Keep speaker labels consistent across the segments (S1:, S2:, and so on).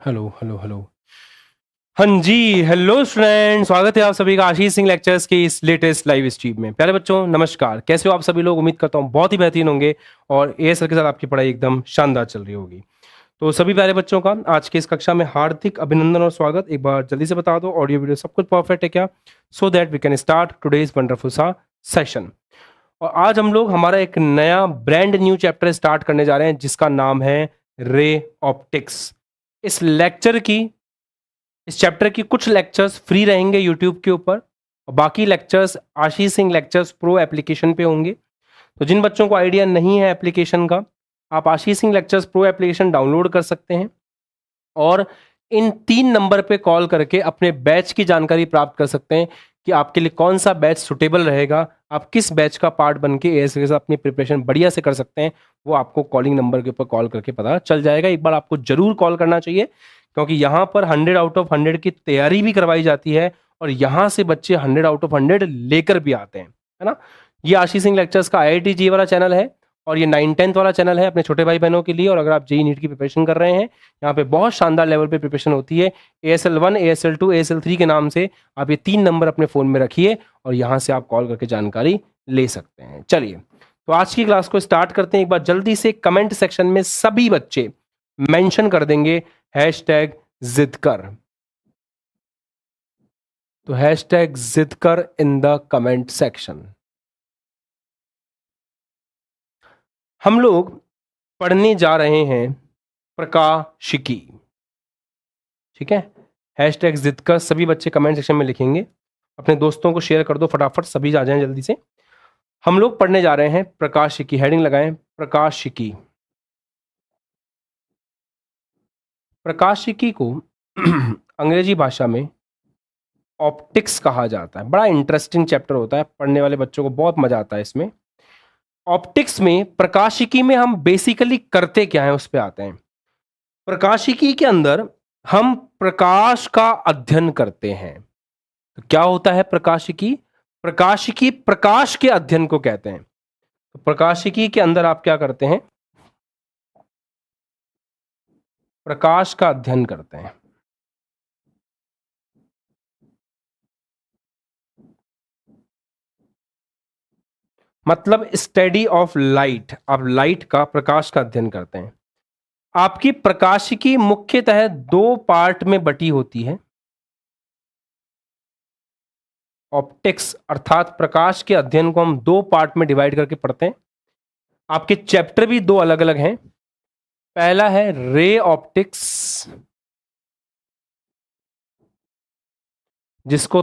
S1: Hello hello hello. हाँ जी, hello student, स्वागत है आप सभी का आशीष सिंह लेक्चर्स के इस लेटेस्ट लाइव स्ट्रीम में। प्यारे बच्चों नमस्कार, कैसे हो आप सभी लोग? उम्मीद करता हूँ बहुत ही बेहतरीन होंगे और एएसएल के साथ आपकी पढ़ाई एकदम शानदार चल रही होगी। तो सभी प्यारे बच्चों का आज की इस कक्षा में हार्दिक अभिनंदन और स्वागत। एक बार जल्दी से बता दो ऑडियो वीडियो सब कुछ परफेक्ट है क्या, so that we can start today's wonderful सा सेशन। और आज हम लोग हमारा एक नया ब्रांड न्यू चैप्टर स्टार्ट करने जा रहे हैं जिसका नाम है रे ऑप्टिक्स। इस चैप्टर की कुछ लेक्चर्स फ्री रहेंगे यूट्यूब के ऊपर और बाकी लेक्चर्स आशीष सिंह लेक्चर्स प्रो एप्लीकेशन पे होंगे। तो जिन बच्चों को आइडिया नहीं है एप्लीकेशन का, आप Ashish Singh lectures pro application download कर सकते हैं और इन 3 नंबर पे कॉल करके अपने बैच की जानकारी प्राप्त कर सकते हैं कि आपके लिए कौन सा बैच सुटेबल रहेगा, आप किस बैच का पार्ट बन के एएस के साथ अपनी प्रिपरेशन बढ़िया से कर सकते हैं। वो आपको कॉलिंग नंबर के ऊपर कॉल करके पता चल जाएगा। एक बार आपको जरूर कॉल करना चाहिए क्योंकि यहाँ पर 100 आउट ऑफ 100 की तैयारी भी करवाई जाती है और यहाँ से बच्चे 100 आउट ऑफ 100 लेकर भी आते हैं, है ना। ये आशीष सिंह लेक्चर्स का IIT जी वाला चैनल है और ये 9-10 वाला चैनल है अपने छोटे भाई बहनों के लिए। और अगर आप जेईई नीट की प्रिपरेशन कर रहे हैं, यहाँ पे बहुत शानदार लेवल पे प्रिपरेशन होती है। ASL1, ASL2, ASL3 के नाम से आप ये 3 नंबर अपने फ़ोन में रखिए और यहाँ से आप कॉल करके जानकारी ले सकते हैं। चलिए, तो आज की क्लास को स्टार्ट करते हैं। एक बार जल्दी से कमेंट सेक्शन में सभी बच्चे मेंशन कर देंगे #जिदकर। तो #जिदकर इन द कमेंट सेक्शन। हम लोग पढ़ने जा रहे हैं प्रकाशिकी, ठीक है। #जिदकर सभी बच्चे कमेंट सेक्शन में लिखेंगे। अपने दोस्तों को शेयर कर दो फटाफट, सभी आ जाएं जल्दी से। हम लोग पढ़ने जा रहे हैं प्रकाशिकी। हेडिंग लगाएं प्रकाशिकी। प्रकाशिकी को अंग्रेजी भाषा में ऑप्टिक्स कहा जाता है। बड़ा इंटरेस्टिंग चैप्टर होता है, पढ़ने वाले बच्चों को बहुत मजा आता है इसमें। ऑप्टिक्स में प्रकाशिकी में हम बेसिकली करते क्या है उस पर आते हैं। प्रकाशिकी के अंदर हम प्रकाश का अध्ययन करते हैं। तो क्या होता है प्रकाशिकी? प्रकाशिकी प्रकाश के अध्ययन को कहते हैं। तो प्रकाशिकी के अंदर आप क्या करते हैं? प्रकाश का अध्ययन करते हैं। मतलब स्टडी ऑफ लाइट, आप लाइट का, प्रकाश का अध्ययन करते हैं। आपकी प्रकाशिकी मुख्यतः 2 पार्ट में बटी होती है। ऑप्टिक्स अर्थात प्रकाश के अध्ययन को हम 2 पार्ट में डिवाइड करके पढ़ते हैं। आपके चैप्टर भी 2 अलग अलग हैं। पहला है रे ऑप्टिक्स, जिसको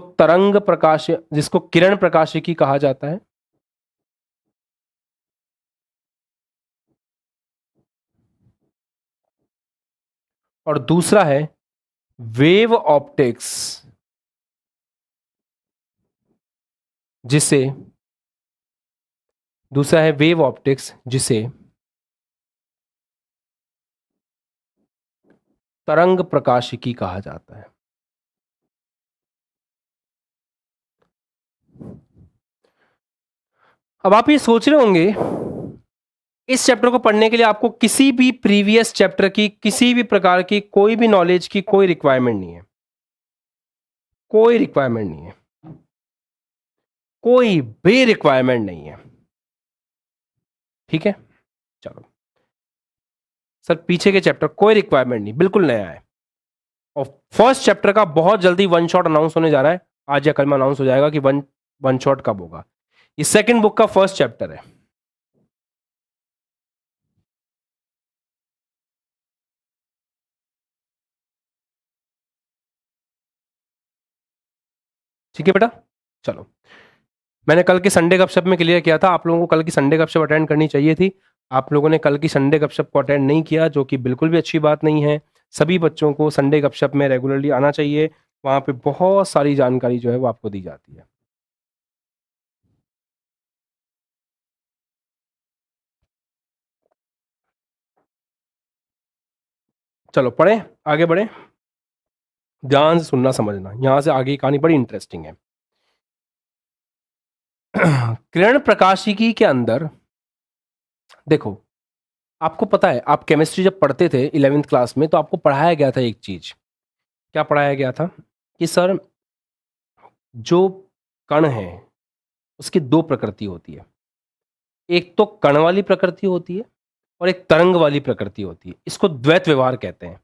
S1: किरण प्रकाशिकी कहा जाता है। और दूसरा है वेव ऑप्टिक्स, जिसे तरंग प्रकाशिकी कहा जाता है। अब आप ये सोच रहे होंगे, इस चैप्टर को पढ़ने के लिए आपको किसी भी प्रीवियस चैप्टर की किसी भी प्रकार की कोई भी नॉलेज की कोई रिक्वायरमेंट नहीं है। कोई रिक्वायरमेंट नहीं है, कोई भी रिक्वायरमेंट नहीं है, ठीक है। चलो सर, पीछे के चैप्टर कोई रिक्वायरमेंट नहीं, बिल्कुल नया है। और फर्स्ट चैप्टर का बहुत जल्दी वन शॉट अनाउंस होने जा रहा है। आज या कल में अनाउंस हो जाएगा कि वन शॉट कब होगा। ये सेकंड बुक का फर्स्ट चैप्टर है। ठीक है बेटा, चलो। मैंने कल के संडे गपशप में क्लियर किया था, आप लोगों को कल की संडे गपशप अटेंड करनी चाहिए थी। आप लोगों ने कल की संडे गपशप को अटेंड नहीं किया, जो कि बिल्कुल भी अच्छी बात नहीं है। सभी बच्चों को संडे गपशप में रेगुलरली आना चाहिए। वहां पे बहुत सारी जानकारी जो है वो आपको दी जाती है। चलो पढ़े, आगे बढ़े। ध्यान से सुनना समझना, यहां से आगे की कहानी बड़ी इंटरेस्टिंग है। किरण प्रकाशिकी के अंदर देखो, आपको पता है, आप केमिस्ट्री जब पढ़ते थे 11वीं क्लास में, तो आपको पढ़ाया गया था एक चीज। क्या पढ़ाया गया था? कि सर जो कण है उसकी दो प्रकृति होती है, एक तो कण वाली प्रकृति होती है और एक तरंग वाली प्रकृति होती है। इसको द्वैत व्यवहार कहते हैं।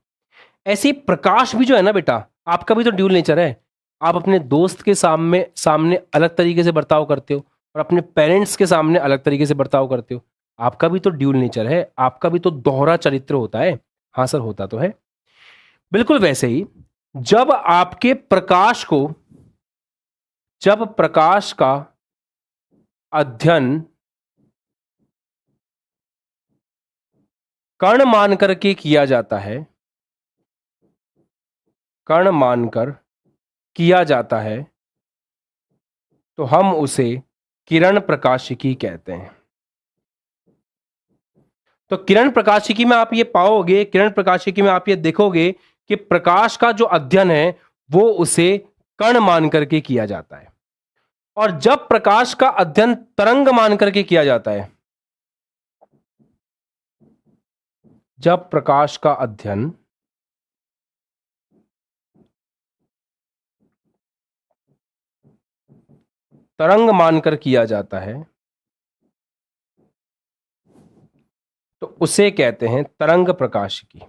S1: ऐसे ही प्रकाश भी जो है ना बेटा, आपका भी तो ड्यूल नेचर है। आप अपने दोस्त के सामने सामने अलग तरीके से बर्ताव करते हो और अपने पेरेंट्स के सामने अलग तरीके से बर्ताव करते हो। आपका भी तो ड्यूल नेचर है, आपका भी तो दोहरा चरित्र होता है। हाँ सर, होता तो है। बिल्कुल वैसे ही जब आपके प्रकाश को, जब प्रकाश का अध्ययन कण मान करके किया जाता है, कण मानकर किया जाता है, तो हम उसे किरण प्रकाशिकी कहते हैं। तो किरण प्रकाशिकी में आप ये पाओगे, किरण प्रकाशिकी में आप ये देखोगे कि प्रकाश का जो अध्ययन है वो उसे कण मान करके किया जाता है। और जब प्रकाश का अध्ययन तरंग मान करके किया जाता है, जब प्रकाश का अध्ययन तरंग मानकर किया जाता है, तो उसे कहते हैं तरंग प्रकाशिकी।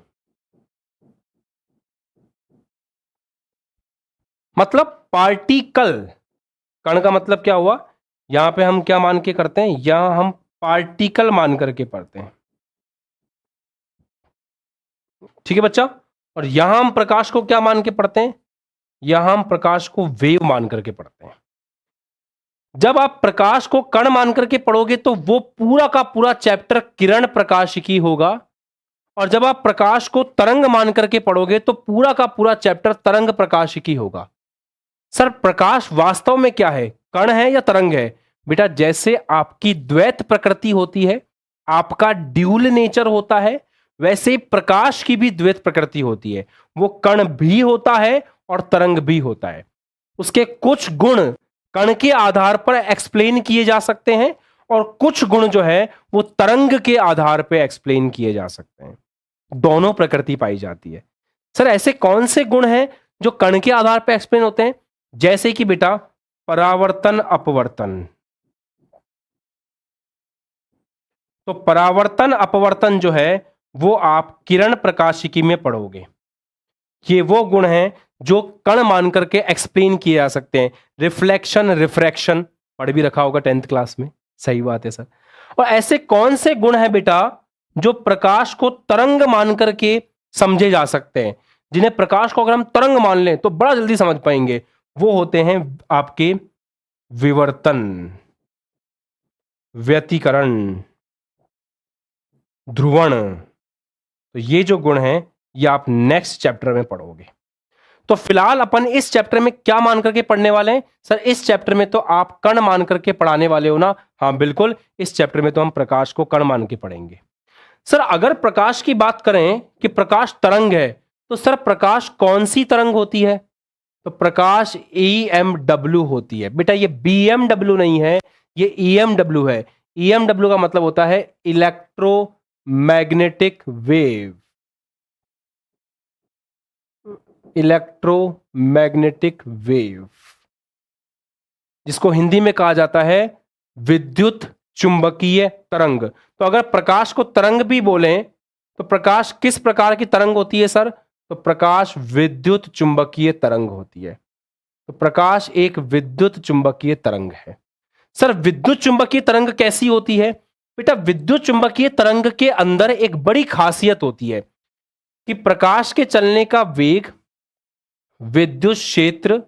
S1: मतलब पार्टिकल, कण का मतलब क्या हुआ? यहां पे हम क्या मान के करते हैं? यहां हम पार्टिकल मान करके पढ़ते हैं। ठीक है बच्चा? और यहां हम प्रकाश को क्या मान के पढ़ते हैं? यहां हम प्रकाश को वेव मान करके पढ़ते हैं। जब आप प्रकाश को कण मान करके पढ़ोगे तो वो पूरा का पूरा चैप्टर किरण प्रकाशिकी होगा, और जब आप प्रकाश को तरंग मान करके पढ़ोगे तो पूरा का पूरा चैप्टर तरंग प्रकाशिकी होगा। सर प्रकाश वास्तव में क्या है, कण है या तरंग है? बेटा जैसे आपकी द्वैत प्रकृति होती है, आपका ड्यूल नेचर होता है, वैसे प्रकाश की भी द्वैत प्रकृति होती है। वो कण भी होता है और तरंग भी होता है। उसके कुछ गुण कण के आधार पर एक्सप्लेन किए जा सकते हैं और कुछ गुण जो है वो तरंग के आधार पर एक्सप्लेन किए जा सकते हैं। दोनों प्रकृति पाई जाती है। सर ऐसे कौन से गुण हैं जो कण के आधार पर एक्सप्लेन होते हैं? जैसे कि बेटा परावर्तन अपवर्तन। तो परावर्तन अपवर्तन जो है वो आप किरण प्रकाशिकी में पढ़ोगे। ये वो गुण हैं जो कण मान करके एक्सप्लेन किए जा सकते हैं। रिफ्लेक्शन, रिफ्रैक्शन पढ़ भी रखा होगा 10th क्लास में। सही बात है सर। और ऐसे कौन से गुण हैं बेटा जो प्रकाश को तरंग मान करके समझे जा सकते हैं, जिन्हें प्रकाश को अगर हम तरंग मान लें तो बड़ा जल्दी समझ पाएंगे? वो होते हैं आपके विवर्तन, व्यतिकरण, ध्रुवण। तो ये जो गुण हैं ये आप नेक्स्ट चैप्टर में पढ़ोगे। तो फिलहाल अपन इस चैप्टर में क्या मान करके पढ़ने वाले हैं? सर इस चैप्टर में तो आप कण मान करके पढ़ाने वाले हो ना? हाँ बिल्कुल, इस चैप्टर में तो हम प्रकाश को कण मान के पढ़ेंगे। सर अगर प्रकाश की बात करें कि प्रकाश तरंग है, तो सर प्रकाश कौन सी तरंग होती है? तो प्रकाश EMW होती है। बेटा ये BMW नहीं है, ये EMW है। EMW का मतलब होता है इलेक्ट्रोमैग्नेटिक वेव। इलेक्ट्रोमैग्नेटिक वेव, जिसको हिंदी में कहा जाता है विद्युत चुंबकीय तरंग। तो अगर प्रकाश को तरंग भी बोलें तो प्रकाश किस प्रकार की तरंग होती है सर? तो प्रकाश विद्युत चुंबकीय तरंग होती है। तो प्रकाश एक विद्युत चुंबकीय तरंग है। सर विद्युत चुंबकीय तरंग कैसी होती है? बेटा विद्युत चुंबकीय तरंग के अंदर एक बड़ी खासियत होती है कि प्रकाश के चलने का वेग, विद्युत क्षेत्र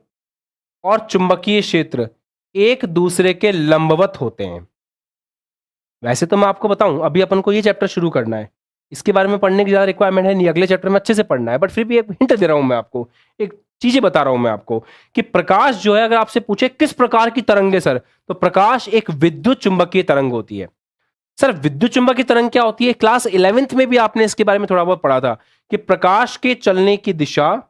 S1: और चुंबकीय क्षेत्र एक दूसरे के लंबवत होते हैं। वैसे तो मैं आपको बताऊं, अभी अपन को ये चैप्टर शुरू करना है, इसके बारे में पढ़ने की ज्यादा रिक्वायरमेंट है नहीं, अगले चैप्टर में अच्छे से पढ़ना है। बट फिर भी एक हिंट दे रहा हूं मैं आपको, एक चीजें बता रहा हूं मैं आपको कि प्रकाश जो है, अगर आपसे पूछे किस प्रकार की तरंग है सर, तो प्रकाश एक विद्युत चुंबकीय तरंग होती है। सर विद्युत चुंबकीय तरंग क्या होती है? क्लास 11th में भी आपने इसके बारे में थोड़ा बहुत पढ़ा था कि प्रकाश के चलने की दिशा,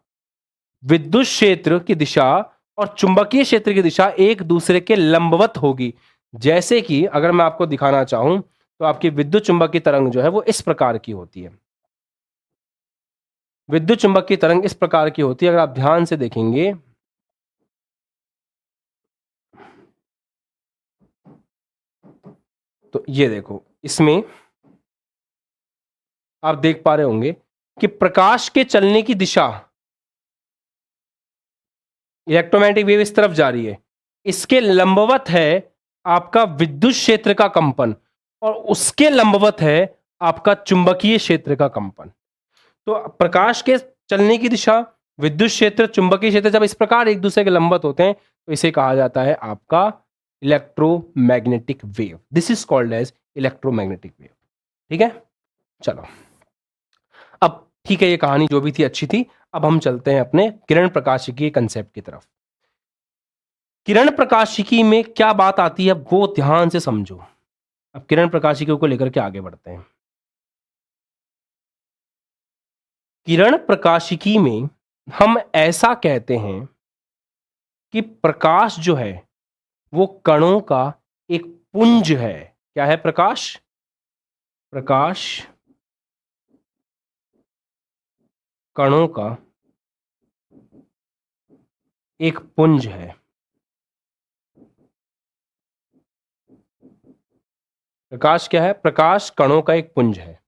S1: विद्युत क्षेत्र की दिशा और चुंबकीय क्षेत्र की दिशा एक दूसरे के लंबवत होगी। जैसे कि अगर मैं आपको दिखाना चाहूं तो आपकी विद्युत चुंबकीय तरंग जो है वो इस प्रकार की होती है। विद्युत चुंबकीय तरंग इस प्रकार की होती है, अगर आप ध्यान से देखेंगे तो ये देखो, इसमें आप देख पा रहे होंगे कि प्रकाश के चलने की दिशा, इलेक्ट्रोमैग्नेटिक वेव इस तरफ जा रही है, इसके लंबवत है आपका विद्युत क्षेत्र का कंपन, और उसके लंबवत है आपका चुंबकीय क्षेत्र का कंपन। तो प्रकाश के चलने की दिशा, विद्युत क्षेत्र, चुंबकीय क्षेत्र जब इस प्रकार एक दूसरे के लंबवत होते हैं तो इसे कहा जाता है आपका electromagnetic wave. This is called as electromagnetic wave. ठीक है, चलो अब ठीक है, ये कहानी जो भी थी अच्छी थी। अब हम चलते हैं अपने किरण प्रकाशिकी कंसेप्ट की तरफ। किरण प्रकाशिकी में क्या बात आती है वो ध्यान से समझो। अब किरण प्रकाशिकी को लेकर के आगे बढ़ते हैं। किरण प्रकाशिकी में हम ऐसा कहते हैं कि प्रकाश जो है वो कणों का एक पुंज है। क्या है प्रकाश? प्रकाश कणों का एक पुंज है। प्रकाश क्या है? प्रकाश कणों का एक पुंज है।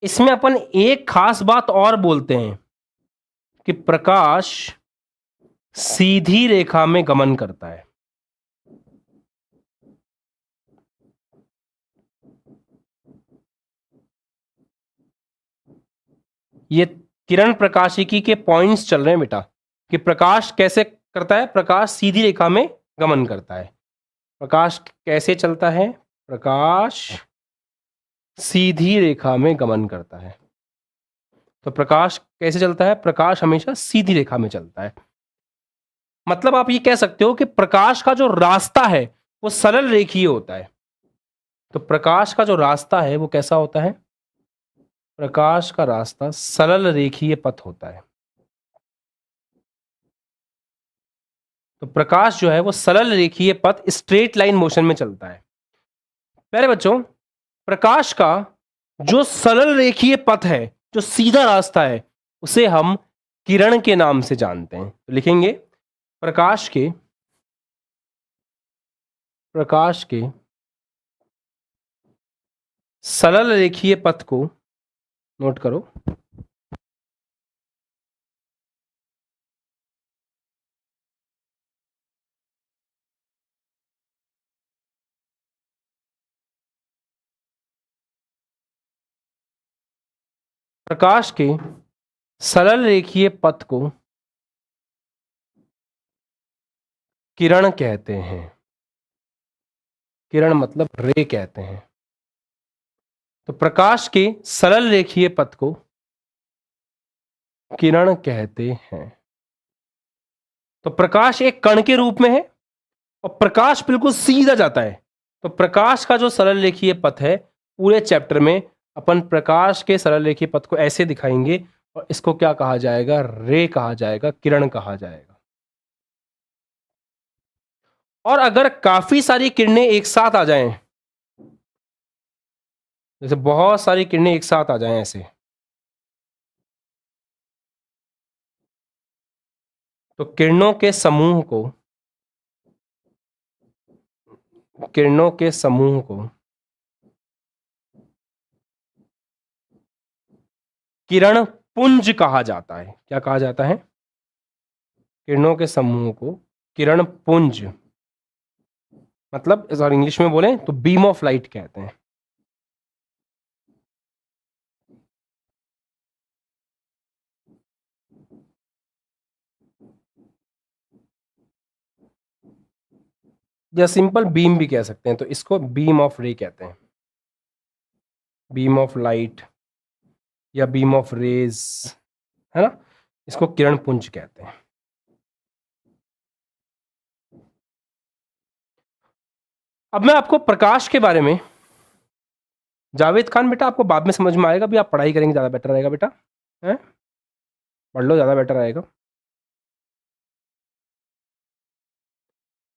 S1: इसमें अपन एक खास बात और बोलते हैं कि प्रकाश सीधी रेखा में गमन करता है। ये किरण प्रकाशिकी के पॉइंट्स चल रहे हैं बेटा, कि प्रकाश कैसे करता है? प्रकाश सीधी रेखा में गमन करता है। प्रकाश कैसे चलता है? प्रकाश सीधी रेखा में गमन करता है। तो प्रकाश कैसे चलता है? प्रकाश हमेशा सीधी रेखा में चलता है। मतलब आप ये कह सकते हो कि प्रकाश का जो रास्ता है वो सरल रेखीय होता है। तो प्रकाश का जो रास्ता है वो कैसा होता है? प्रकाश का रास्ता सरल रेखीय पथ होता है। तो प्रकाश जो है वो सरल रेखीय पथ, स्ट्रेट लाइन मोशन में चलता है। प्यारे बच्चों, प्रकाश का जो सरल रेखीय पथ है, जो सीधा रास्ता है, उसे हम किरण के नाम से जानते हैं। तो लिखेंगे प्रकाश के सरल रेखीय पथ को नोट करो। प्रकाश के सरल रेखीय पथ को किरण कहते हैं। किरण मतलब रे कहते हैं। तो प्रकाश के सरल रेखीय पथ को किरण कहते हैं। तो प्रकाश एक कण के रूप में है और प्रकाश बिल्कुल सीधा जाता है। तो प्रकाश का जो सरल रेखीय पथ है, पूरे चैप्टर में अपन प्रकाश के सरल रेखीय पथ को ऐसे दिखाएंगे और इसको क्या कहा जाएगा? रे कहा जाएगा, किरण कहा जाएगा। और अगर काफी सारी किरणें एक साथ आ जाएं, जैसे बहुत सारी किरणें एक साथ आ जाएं ऐसे, तो किरणों के समूह को किरण पुंज कहा जाता है। क्या कहा जाता है? किरणों के समूह को किरण पुंज, मतलब अगर इंग्लिश में बोले तो बीम ऑफ लाइट कहते हैं। या सिंपल बीम भी कह सकते हैं, तो इसको बीम ऑफ रे कहते हैं। बीम ऑफ लाइट या बीम ऑफ रेज, है ना, इसको किरण पुंज कहते हैं। अब मैं आपको प्रकाश के बारे में, जावेद खान बेटा आपको बाद में समझ में आएगा, भी आप पढ़ाई करेंगे ज्यादा बेटर रहेगा बेटा, है, पढ़ लो ज्यादा बेटर रहेगा।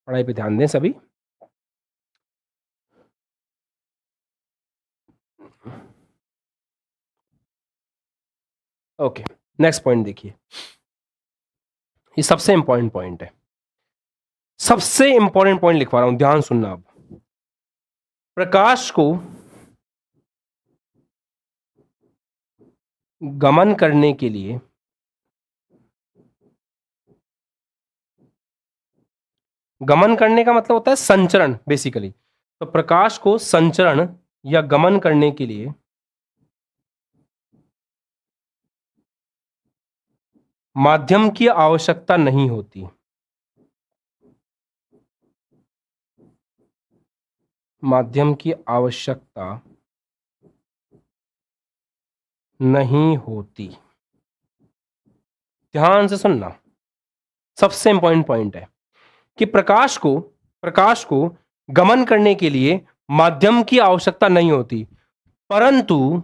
S1: पढ़ाई पे ध्यान दें सभी। ओके, नेक्स्ट पॉइंट देखिए, ये सबसे इंपॉर्टेंट पॉइंट है, सबसे इंपॉर्टेंट पॉइंट लिखवा रहा हूं, ध्यान सुनना। अब प्रकाश को गमन करने के लिए गमन करने का मतलब होता है संचरण बेसिकली। तो प्रकाश को संचरण या गमन करने के लिए माध्यम की आवश्यकता नहीं होती। माध्यम की आवश्यकता नहीं होती। ध्यान से सुनना, सबसे इंपॉर्टेंट पॉइंट है कि प्रकाश को गमन करने के लिए माध्यम की आवश्यकता नहीं होती, परंतु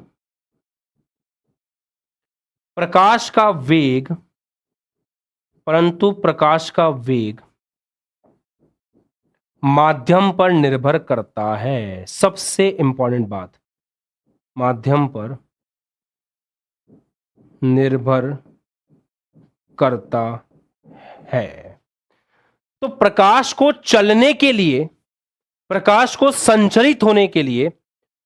S1: प्रकाश का वेग माध्यम पर निर्भर करता है। सबसे इंपॉर्टेंट बात, माध्यम पर निर्भर करता है। तो प्रकाश को चलने के लिए, प्रकाश को संचरित होने के लिए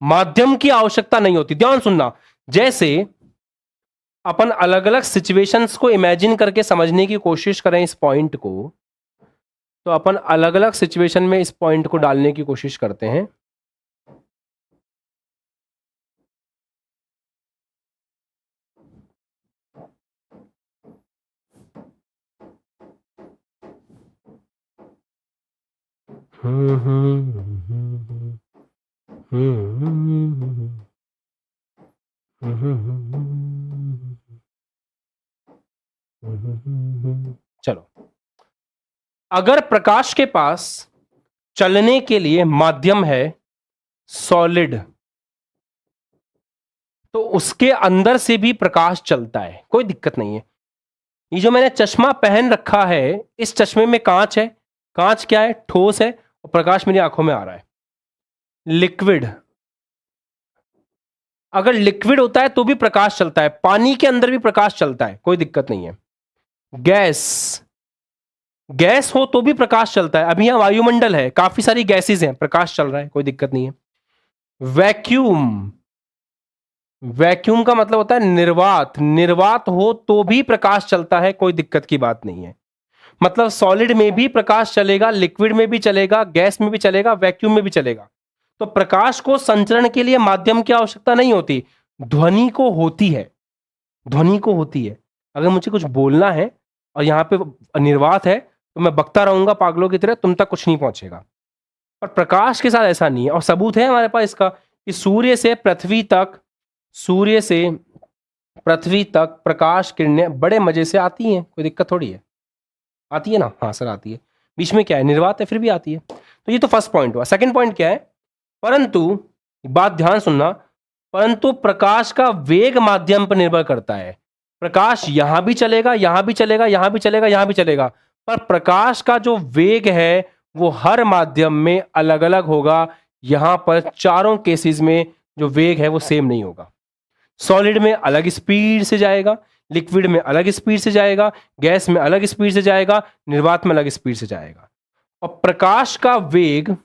S1: माध्यम की आवश्यकता नहीं होती। ध्यान सुनना, जैसे अपन अलग अलग सिचुएशंस को इमेजिन करके समझने की कोशिश करें इस पॉइंट को, तो अपन अलग अलग सिचुएशन में इस पॉइंट को डालने की कोशिश करते हैं। चलो, अगर प्रकाश के पास चलने के लिए माध्यम है सॉलिड, तो उसके अंदर से भी प्रकाश चलता है, कोई दिक्कत नहीं है। ये जो मैंने चश्मा पहन रखा है, इस चश्मे में कांच है। कांच क्या है? ठोस है, और प्रकाश मेरी आंखों में आ रहा है। लिक्विड, अगर लिक्विड होता है तो भी प्रकाश चलता है, पानी के अंदर भी प्रकाश चलता है, कोई दिक्कत नहीं है। गैस हो तो भी प्रकाश चलता है। अभी यहां वायुमंडल है, काफी सारी गैसेस हैं, प्रकाश चल रहा है, कोई दिक्कत नहीं है। वैक्यूम का मतलब होता है निर्वात हो तो भी प्रकाश चलता है, कोई दिक्कत की बात नहीं है। मतलब सॉलिड में भी प्रकाश चलेगा, लिक्विड में भी चलेगा, गैस में भी चलेगा, वैक्यूम में भी चलेगा। तो प्रकाश को संचरण के लिए माध्यम की आवश्यकता नहीं होती, ध्वनि को होती है। अगर मुझे कुछ बोलना है और यहां पे निर्वात है, तो मैं बकता रहूंगा पागलों की तरह, तुम तक कुछ नहीं पहुंचेगा। पर प्रकाश के साथ ऐसा नहीं है, और सबूत है हमारे पास इसका कि सूर्य से पृथ्वी तक प्रकाश किरणें बड़े मजे से आती हैं, कोई दिक्कत थोड़ी है। आती है ना? हाँ सर आती है। बीच में क्या है? निर्वात है, फिर भी आती है। तो ये तो फर्स्ट पॉइंट हुआ। सेकंड पॉइंट क्या है? परंतु, बात ध्यान सुनना, परंतु प्रकाश का वेग माध्यम पर निर्भर करता है। प्रकाश यहां भी चलेगा, यहां भी चलेगा, यहां भी चलेगा, यहां भी चलेगा, पर प्रकाश का जो वेग है वो हर माध्यम में अलग अलग होगा। यहां पर चारों केसेस में जो वेग है वो सेम नहीं होगा। सॉलिड में अलग स्पीड से जाएगा, लिक्विड में अलग स्पीड से जाएगा, गैस में अलग स्पीड से जाएगा, निर्वात में अलग स्पीड से जाएगा। और प्रकाश का वेग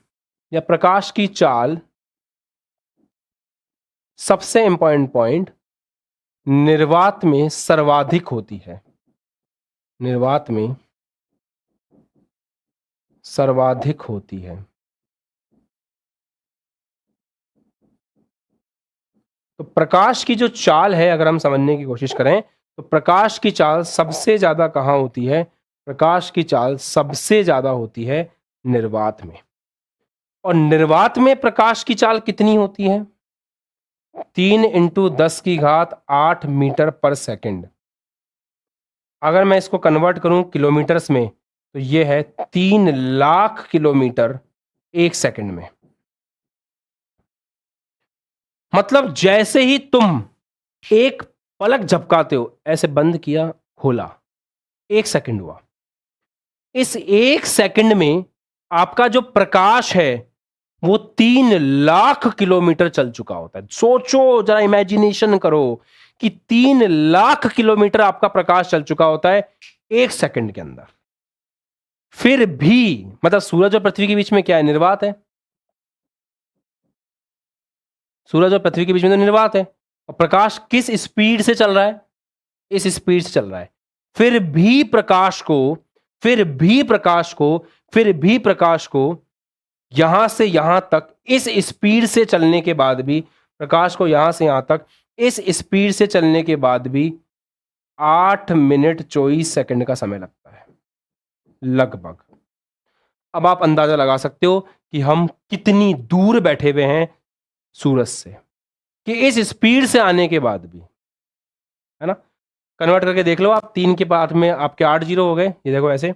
S1: या प्रकाश की चाल, सबसे इंपॉर्टेंट पॉइंट, निर्वात में सर्वाधिक होती है। निर्वात में सर्वाधिक होती है। तो प्रकाश की जो चाल है, अगर हम समझने की कोशिश करें, तो प्रकाश की चाल सबसे ज्यादा कहां होती है? प्रकाश की चाल सबसे ज्यादा होती है निर्वात में। और निर्वात में प्रकाश की चाल कितनी होती है? 3 × 10⁸ मीटर पर सेकंड। अगर मैं इसको कन्वर्ट करूं किलोमीटर्स में, तो यह है 3 लाख किलोमीटर 1 सेकंड में। मतलब जैसे ही तुम एक पलक झपकाते हो, ऐसे बंद किया, खोला, 1 सेकंड हुआ। इस 1 सेकंड में आपका जो प्रकाश है वो 3 लाख किलोमीटर चल चुका होता है। सोचो जरा, इमेजिनेशन करो कि 3 लाख किलोमीटर आपका प्रकाश चल चुका होता है 1 सेकंड के अंदर। फिर भी मतलब सूरज और पृथ्वी के बीच में क्या है? निर्वात है। सूरज और पृथ्वी के बीच में तो निर्वात है, और प्रकाश किस स्पीड से चल रहा है? इस स्पीड से चल रहा है। फिर भी प्रकाश को यहां से यहां तक इस स्पीड से चलने के बाद भी, प्रकाश को यहां से यहां तक इस स्पीड से चलने के बाद भी 8 मिनट 24 सेकंड का समय लगता है लगभग। अब आप अंदाजा लगा सकते हो कि हम कितनी दूर बैठे हुए हैं सूरज से, कि इस स्पीड से आने के बाद भी, है ना। कन्वर्ट करके देख लो आप, 3 के बाद में आपके 8 जीरो हो गए। ये देखो ऐसे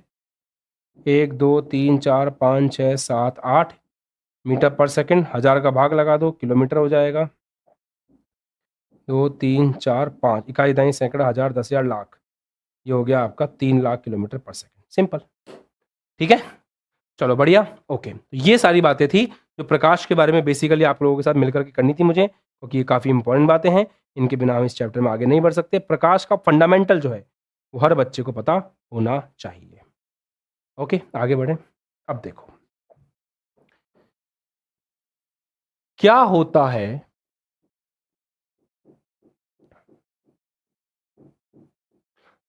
S1: 1 2 3 4 5 6 7 8 मीटर पर सेकंड, 1000 का भाग लगा दो, किलोमीटर हो जाएगा। 2 3 4 5 इकाई दाई सैकड़ा हजार 10,000 लाख, ये हो गया आपका 3 लाख किलोमीटर पर सेकंड। सिंपल, ठीक है, चलो बढ़िया, ओके। तो ये सारी बातें थी जो प्रकाश के बारे में बेसिकली आप लोगों के साथ मिलकर के करनी थी मुझे, क्योंकि ये काफ़ी इंपॉर्टेंट बातें हैं, इनके बिना हम इस चैप्टर में आगे नहीं बढ़ सकते। प्रकाश का फंडामेंटल जो है वो हर बच्चे को पता होना चाहिए। ओके, आगे बढ़ें। अब देखो क्या होता है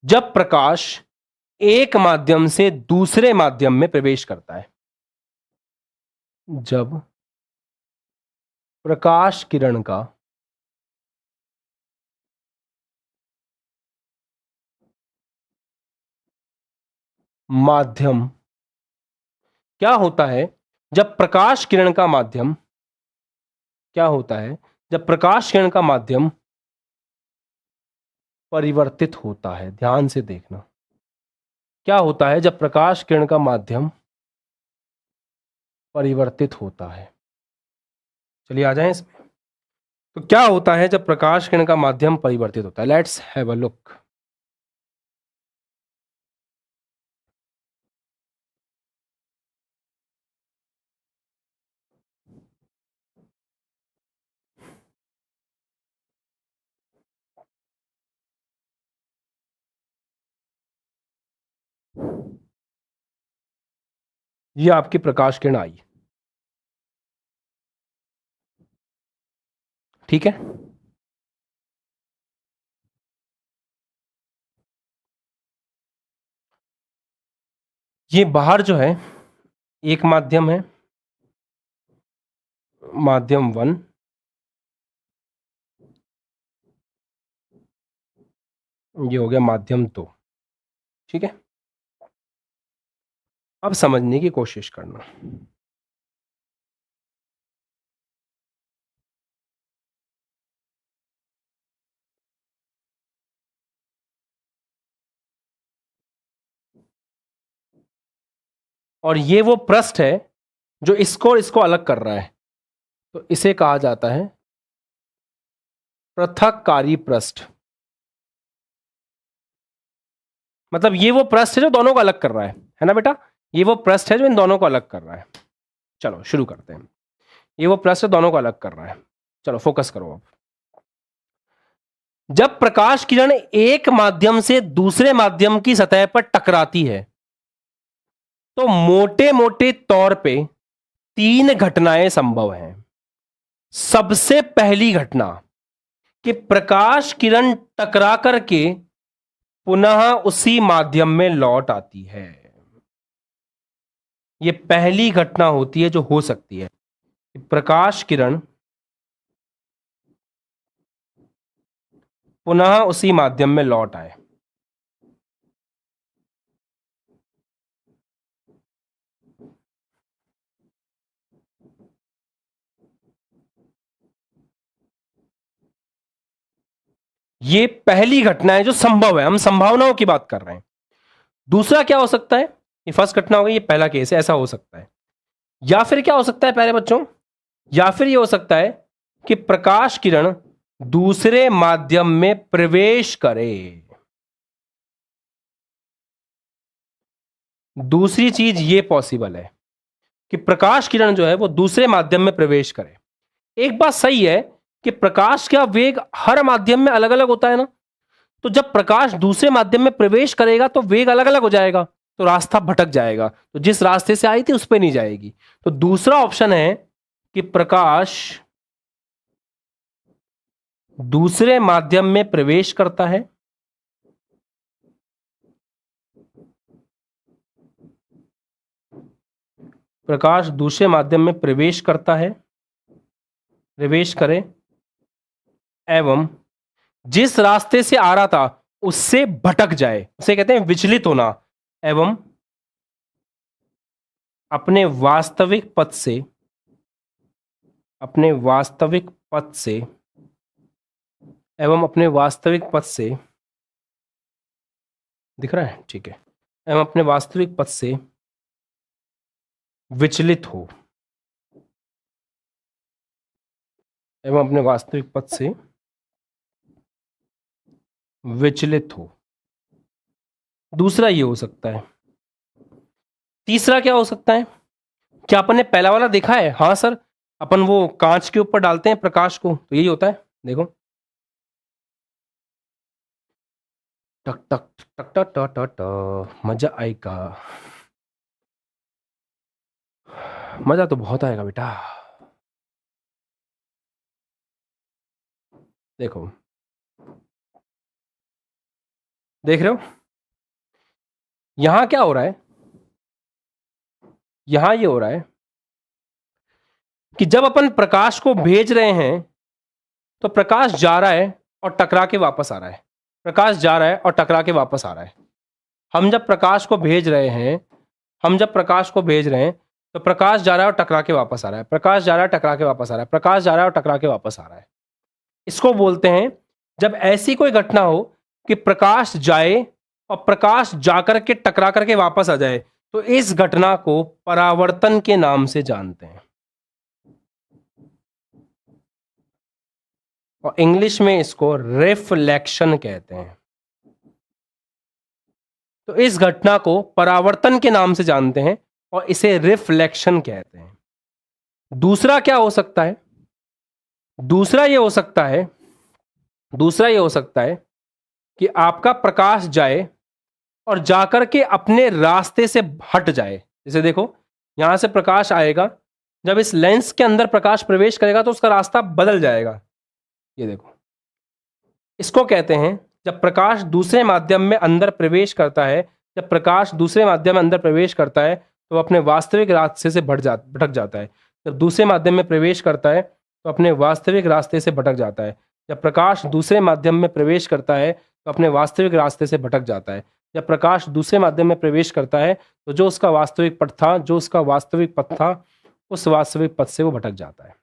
S1: जब प्रकाश एक माध्यम से दूसरे माध्यम में प्रवेश करता है। जब प्रकाश किरण का माध्यम, क्या होता है जब प्रकाश किरण का माध्यम, क्या होता है जब प्रकाश किरण का माध्यम परिवर्तित होता है। ध्यान से देखना, क्या होता है जब प्रकाश किरण का माध्यम परिवर्तित होता है। चलिए आ जाएं इसमें। तो क्या होता है जब प्रकाश किरण का माध्यम परिवर्तित होता है? Let's have a look. ये आपकी प्रकाश किरण आई, ठीक है। ये बाहर जो है एक माध्यम है, माध्यम 1, ये हो गया माध्यम 2, ठीक है। अब समझने की कोशिश करना। और ये वो पृष्ठ है जो इसको और इसको अलग कर रहा है, तो इसे कहा जाता है पृथककारी पृष्ठ। मतलब ये वो पृष्ठ है जो दोनों को अलग कर रहा है ना बेटा, ये वो पृष्ठ है जो इन दोनों को अलग कर रहा है। चलो शुरू करते हैं। ये वो पृष्ठ दोनों को अलग कर रहा है। चलो फोकस करो अब। जब प्रकाश किरण एक माध्यम से दूसरे माध्यम की सतह पर टकराती है तो मोटे मोटे तौर पे 3 घटनाएं संभव हैं। सबसे पहली घटना कि प्रकाश किरण टकरा करके पुनः उसी माध्यम में लौट आती है। यह पहली घटना होती है जो हो सकती है, प्रकाश किरण पुनः उसी माध्यम में लौट आए। ये पहली घटना है जो संभव है, हम संभावनाओं की बात कर रहे हैं। दूसरा क्या हो सकता है? ये फर्स्ट घटना हो गई, ये पहला केस है, ऐसा हो सकता है। या फिर क्या हो सकता है प्यारे बच्चों? या फिर ये हो सकता है कि प्रकाश किरण दूसरे माध्यम में प्रवेश करे। दूसरी चीज ये पॉसिबल है कि प्रकाश किरण जो है वो दूसरे माध्यम में प्रवेश करे। एक बात सही है कि प्रकाश का वेग हर माध्यम में अलग अलग होता है ना, तो जब प्रकाश दूसरे माध्यम में प्रवेश करेगा तो वेग अलग अलग हो जाएगा, तो रास्ता भटक जाएगा, तो जिस रास्ते से आई थी उस पर नहीं जाएगी। तो दूसरा ऑप्शन है कि प्रकाश दूसरे माध्यम में प्रवेश करता है, प्रकाश दूसरे माध्यम में प्रवेश करता है, प्रवेश करे, एवं जिस रास्ते से आ रहा था उससे भटक जाए, उसे कहते हैं विचलित होना, एवं अपने वास्तविक पथ से, अपने वास्तविक पथ से, एवं अपने वास्तविक पथ से, दिख रहा है, ठीक है, एवं अपने वास्तविक पथ से विचलित हो, एवं अपने वास्तविक पथ से विचलित हो। दूसरा ये हो सकता है। तीसरा क्या हो सकता है? क्या अपन ने पहला वाला देखा है? हाँ सर, अपन वो कांच के ऊपर डालते हैं प्रकाश को, तो यही होता है, देखो, टक टक टक टक टक टक टक, मजा आएगा, मजा तो बहुत आएगा बेटा। देखो, देख रहे हो यहां क्या हो रहा है? यहां ये हो रहा है कि जब अपन प्रकाश को भेज रहे हैं तो प्रकाश जा रहा है और टकरा के वापस आ रहा है, प्रकाश जा रहा है और टकरा के वापस आ रहा है। हम जब प्रकाश को भेज रहे हैं, हम जब प्रकाश को भेज रहे हैं तो प्रकाश जा रहा है और टकरा के वापस आ रहा है, प्रकाश जा रहा है, टकरा के वापस आ रहा है, प्रकाश जा रहा है और टकरा के वापस आ रहा है। इसको बोलते हैं, जब ऐसी कोई घटना हो कि प्रकाश जाए और प्रकाश जाकर के टकरा करके वापस आ जाए, तो इस घटना को परावर्तन के नाम से जानते हैं, और इंग्लिश में इसको रिफ्लेक्शन कहते हैं। तो इस घटना को परावर्तन के नाम से जानते हैं और इसे रिफ्लेक्शन कहते हैं। दूसरा क्या हो सकता है? दूसरा ये हो सकता है, दूसरा ये हो सकता है कि आपका प्रकाश जाए और जाकर के अपने रास्ते से हट जाए। जैसे देखो, यहां से प्रकाश आएगा, जब इस लेंस के अंदर प्रकाश प्रवेश करेगा तो उसका रास्ता बदल जाएगा। ये देखो, इसको कहते हैं, जब प्रकाश दूसरे माध्यम में अंदर प्रवेश करता है, जब प्रकाश दूसरे माध्यम में अंदर प्रवेश करता है तो अपने वास्तविक रास्ते से भटक जाता है। जब दूसरे माध्यम में प्रवेश करता है तो अपने वास्तविक रास्ते से भटक जाता है। जब प्रकाश दूसरे माध्यम में प्रवेश करता है तो अपने वास्तविक रास्ते से भटक जाता है। जब प्रकाश दूसरे माध्यम में प्रवेश करता है तो जो उसका वास्तविक पथ था, जो उसका वास्तविक पथ था, उस वास्तविक पथ से वो भटक जाता है।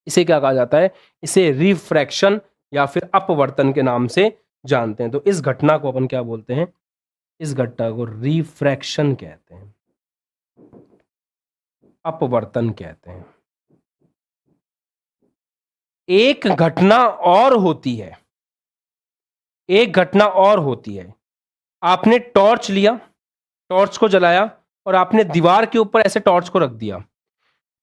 S1: इसे क्या कहा जाता है? इसे रिफ्रैक्शन या फिर अपवर्तन के नाम से जानते हैं। तो इस घटना को अपन क्या बोलते हैं? इस घटना को रिफ्रैक्शन कहते हैं, अपवर्तन कहते हैं। एक घटना और होती है, एक घटना और होती है। आपने टॉर्च लिया, टॉर्च को जलाया और आपने दीवार के ऊपर ऐसे टॉर्च को रख दिया।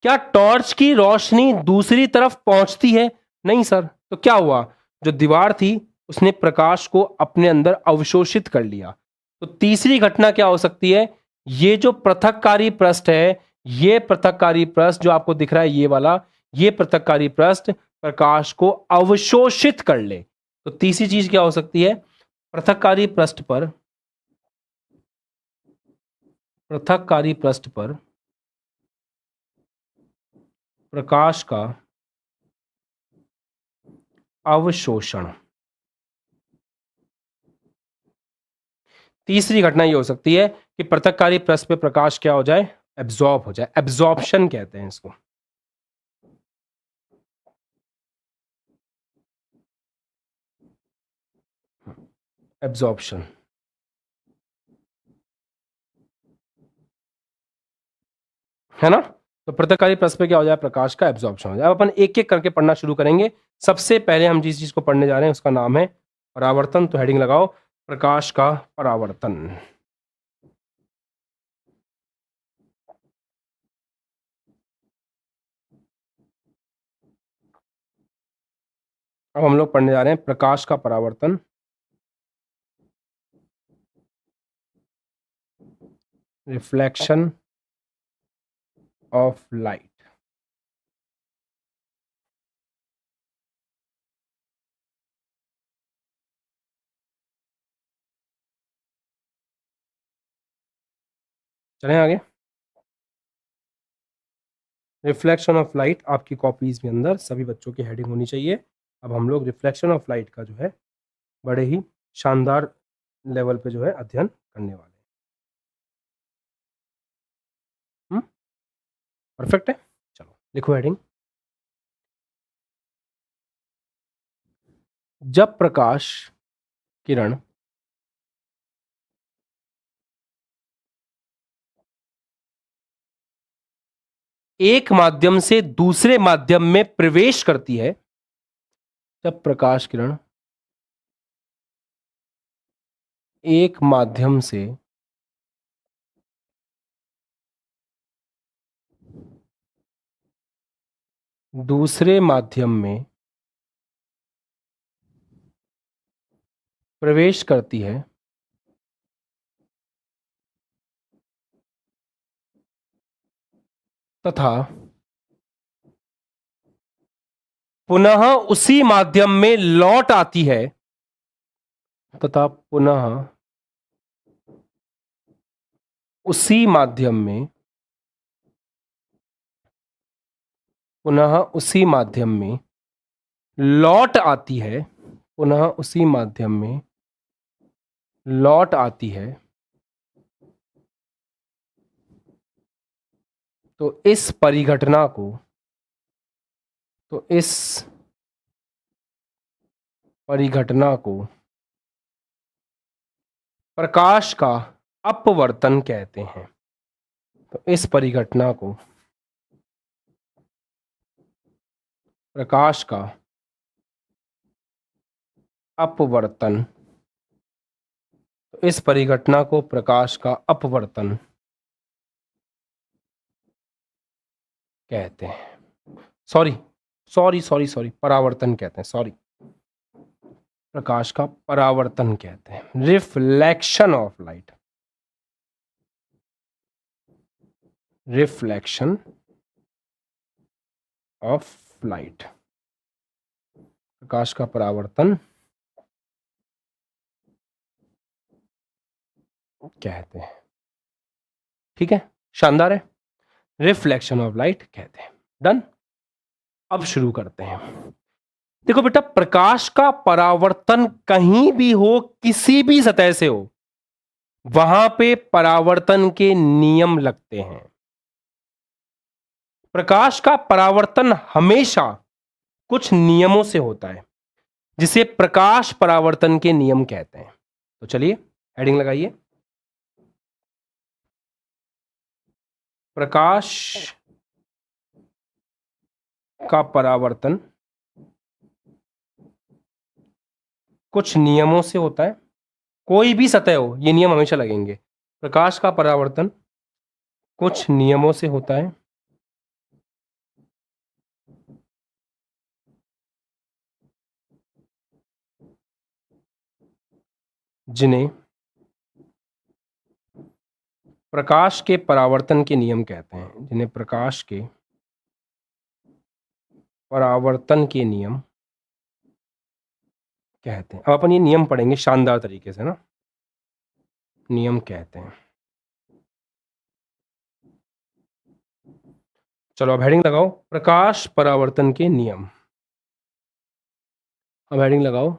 S1: क्या टॉर्च की रोशनी दूसरी तरफ पहुंचती है? नहीं सर। तो क्या हुआ? जो दीवार थी उसने प्रकाश को अपने अंदर अवशोषित कर लिया। तो तीसरी घटना क्या हो सकती है? ये जो पृथक्कारी पृष्ठ है, ये पृथक्कारी पृष्ठ जो आपको दिख रहा है, ये वाला, ये पृथक्कारी पृष्ठ प्रकाश को अवशोषित कर ले। तो तीसरी चीज क्या हो सकती है? पृथक्कारी पृष्ठ पर, पृथक्कारी पृष्ठ पर प्रकाश का अवशोषण। तीसरी घटना ये हो सकती है कि पृथक्कारी पृष्ठ पे प्रकाश क्या हो जाए? एब्जॉर्ब हो जाए। एब्जॉर्प्शन कहते हैं इसको। एब्जॉर्प्शन, है ना? तो पृथक्कारी पृष्ठ पे क्या हो जाए? प्रकाश का एब्जॉर्प्शन हो जाए। अब अपन एक एक करके पढ़ना शुरू करेंगे। सबसे पहले हम जिस चीज को पढ़ने जा रहे हैं उसका नाम है परावर्तन। तो हेडिंग लगाओ, प्रकाश का परावर्तन। अब हम लोग पढ़ने जा रहे हैं प्रकाश का परावर्तन, रिफ्लेक्शन ऑफ लाइट। चलें आगे। रिफ्लेक्शन ऑफ लाइट आपकी कॉपीज में अंदर सभी बच्चों की हेडिंग होनी चाहिए। अब हम लोग रिफ्लेक्शन ऑफ लाइट का जो है बड़े ही शानदार लेवल पे जो है अध्ययन करने वाले हैं। परफेक्ट है। चलो लिखो हेडिंग। जब प्रकाश किरण एक माध्यम से दूसरे माध्यम में प्रवेश करती है, जब प्रकाश किरण एक माध्यम से दूसरे माध्यम में प्रवेश करती है तथा पुनः उसी माध्यम में लौट आती है, तथा पुनः उसी माध्यम में पुनः उसी माध्यम में लौट आती है, पुनः उसी माध्यम में लौट आती है, तो इस परिघटना को प्रकाश का अपवर्तन कहते हैं। तो इस परिघटना को प्रकाश का अपवर्तन, तो इस परिघटना को प्रकाश का अपवर्तन कहते हैं। सॉरी, परावर्तन कहते हैं। सॉरी, प्रकाश का परावर्तन कहते हैं। Reflection of light, reflection of light, प्रकाश का परावर्तन कहते हैं। ठीक है, शानदार है। रिफ्लेक्शन ऑफ लाइट कहते हैं। डन। अब शुरू करते हैं। देखो बेटा, प्रकाश का परावर्तन कहीं भी हो, किसी भी सतह से हो, वहां पे परावर्तन के नियम लगते हैं। प्रकाश का परावर्तन हमेशा कुछ नियमों से होता है, जिसे प्रकाश परावर्तन के नियम कहते हैं। तो चलिए हेडिंग लगाइए। प्रकाश का परावर्तन कुछ नियमों से होता है। कोई भी सतह हो, ये नियम हमेशा लगेंगे। प्रकाश का परावर्तन कुछ नियमों से होता है, जिन्हें प्रकाश के परावर्तन के नियम कहते हैं। जिन्हें प्रकाश के परावर्तन के नियम कहते हैं। अब अपन ये नियम पढ़ेंगे शानदार तरीके से ना। नियम कहते हैं। चलो अब हेडिंग लगाओ, प्रकाश परावर्तन के नियम। अब हेडिंग लगाओ,